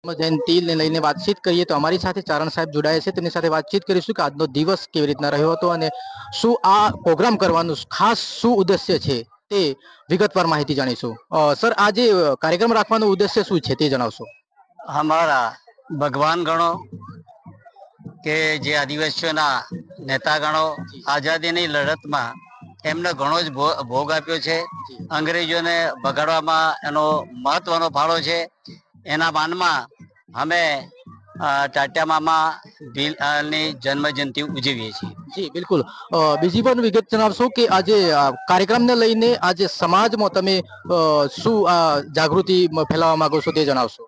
જયંતિને લઈને વાતચીત કરીએ તો અમારી સાથે ચારણ સાહેબ જોડાયા છે. તેમની સાથે વાતચીત કરીશું કે આજનો દિવસ કેવી રીતના રહ્યો હતો અને શું આ પ્રોગ્રામ કરવાનું ખાસ શું ઉદ્દેશ્ય છે તે વિગતવાર માહિતી જાણીશું. સર, આજે કાર્યક્રમ રાખવાનો ઉદ્દેશ્ય શું છે તે જણાવશો? हमारा भगवान गणो કે જે આદિવાસીઓના નેતા ગણો આઝાદીની લડતમાં એમને ઘણો જ ભોગ આપ્યો છે. અંગ્રેજોને ભગાડવામાં એનો મહત્વનો ફાળો છે. એના માનમાં અમે ટાટિયા મામા ભીલની જન્મ જયંતિ ઉજવીએ છીએ. જી બિલકુલ. બીજી પણ વિગત જણાવશો કે આજે કાર્યક્રમને લઈને આજે સમાજમાં તમે શું જાગૃતિ ફેલાવવા માંગો છો તે જણાવશો?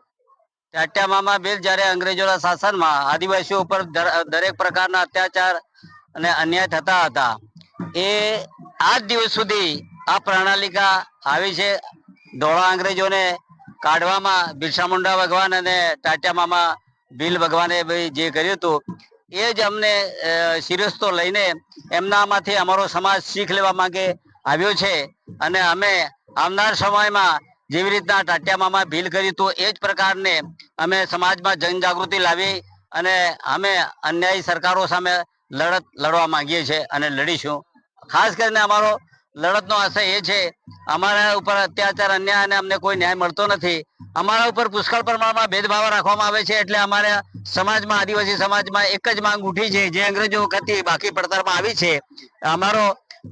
ટાટિયા મામા બિલ જયારે અંગ્રેજોના શાસનમાં આદિવાસીઓ ઉપર દરેક પ્રકારના અત્યાચાર અને અન્યાય થતા હતા, એ આજ દિવસ સુધી આ પ્રણાલિકા આવી છે. ધોળા અંગ્રેજોને કાઢવામાં બિરસા મુંડા ભગવાન અને ટાટિયા મામા ભીલ ભગવાને જે કર્યું હતું એ જ અમને શિરસ્તો લઈને એમનામાંથી અમારો સમાજ શીખ લેવા માંગે આવ્યો છે. અને અમે આવનાર સમયમાં જેવી રીતના ટાટિયા મામા ભીલ કર્યું હતું એ જ પ્રકારને અમે સમાજમાં જનજાગૃતિ લાવી અને અમે અન્યાયી સરકારો સામે લડવા માંગીએ છીએ અને લડીશું. ખાસ કરીને અમારો લડતનો આશય એ છે, અમારા ઉપર અત્યાચાર અન્યાય અને અમને કોઈ ન્યાય મળતો નથી. અમારા ઉપર પુષ્કળ પ્રમાણમાં ભેદભાવ રાખવામાં આવે છે. એટલે અમારા સમાજમાં, આદિવાસી સમાજમાં એક જ માંગ ઉઠી છે, જે અંગ્રેજો વખતથી બાકી પડતરમાં આવી છે. અમારો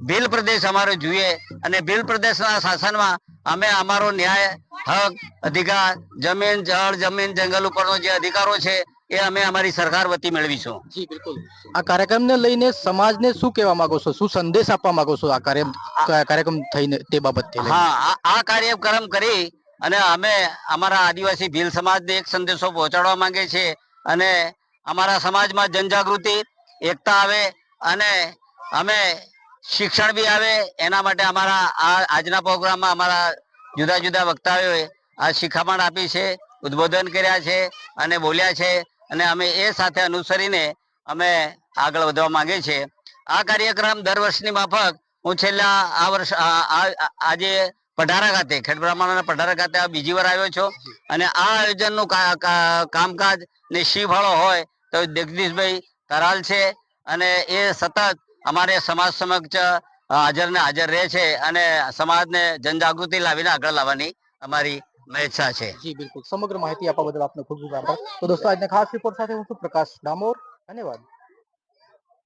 ભીલ પ્રદેશ અમારો જોઈએ અને ભીલ પ્રદેશના શાસનમાં અમે અમારો ન્યાય, હક, અધિકાર, જમીન, જળ, જમીન, જંગલ ઉપરનો જે અધિકારો છે એ અમે અમારી સરકાર વતી મેળવીશું. જી બિલકુલ. આ કાર્યક્રમને લઈને સમાજને શું કહેવા માંગો છો, શું સંદેશ આપવા માંગો છો આ કાર્યક્રમ થઈને તે બાબતે લઈને? હા, આ કાર્યક્રમ કરી અને અમે અમારા આદિવાસી ભીલ સમાજને એક સંદેશો પહોંચાડવા માંગે છે. અને અમારા સમાજમાં જનજાગૃતિ, એકતા આવે અને અમે શિક્ષણ બી આવે, એના માટે અમારા આજના પ્રોગ્રામમાં અમારા જુદા જુદા વક્તાઓએ આ શિખામણ આપી છે, ઉદ્બોધન કર્યા છે અને બોલ્યા છે. અને અમે એ સાથે અનુસરીને અમે આગળ વધવા માંગે છે. આ કાર્યક્રમ દર વર્ષની માફક હું છેલ્લા આ વર્ષ આજે પઢારા ખાતે, ખેડ બ્રાહ્મણોના પઢારા ખાતે આ બીજી વાર આવ્યો છું. અને આ આયોજનનું કામકાજ ને શી ફાળો હોય તો જગદીશભાઈ તરાલ છે. અને એ સતત અમારે સમાજ સમક્ષ હાજર ને હાજર રહે છે અને સમાજને જનજાગૃતિ લાવીને આગળ લાવવાની અમારી ઈચ્છા છે. જી બિલકુલ. સમગ્ર માહિતી આપવા બદલ આપનો ખૂબ ખૂબ આભાર. તો દોસ્તો, આજના ખાસ રિપોર્ટ સાથે હું છું પ્રકાશ ડામોર. ધન્યવાદ.